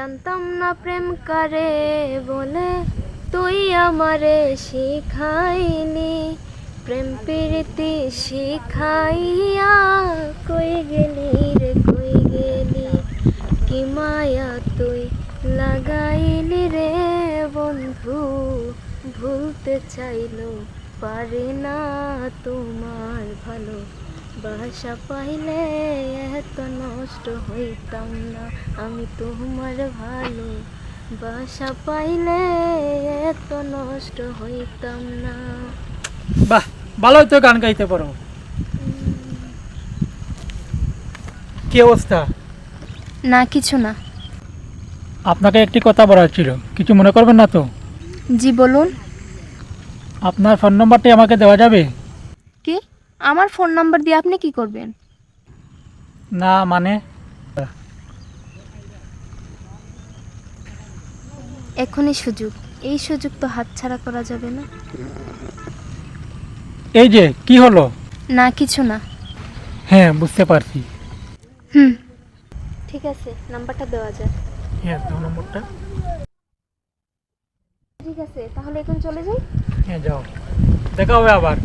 জানতাম না প্রেম করে বলে তুই আমারে শিখাইলি, প্রেম প্রীতি শিখাইয়া কই গেলি রে কই গেলি, কি মায়া তুই লাগাইলি রে বন্ধু, ভুলতে চাইলো পারি না তোমার ভালো বাসা পাইলে এত নষ্ট হইতাম না, আমি তোমার ভালো বাসা পাইলে এত নষ্ট হইতাম না। বাহ, ভালোই তো গান গাইতে পারো। কি অবস্থা? না কিছু না। আপনাকে একটি কথা বলার ছিল, কিছু মনে করবেন না তো? জি বলুন। আপনার ফোন নম্বরটি আমাকে দেওয়া যাবে? কি? আমার ফোন নাম্বার দিয়ে আপনি কি করবেন? না মানে এখনই সুযোগ, এই সুযোগ তো হাতছাড়া করা যাবে না। এই যে কি হলো? না কিছু না। হ্যাঁ বুঝতে পারছি। ঠিক আছে, নাম্বারটা দেওয়া যায়। হ্যাঁ দাও নম্বরটা। ঠিক আছে, তাহলে এখন চলে যাই। হ্যাঁ যাও, দেখা হবে আবার।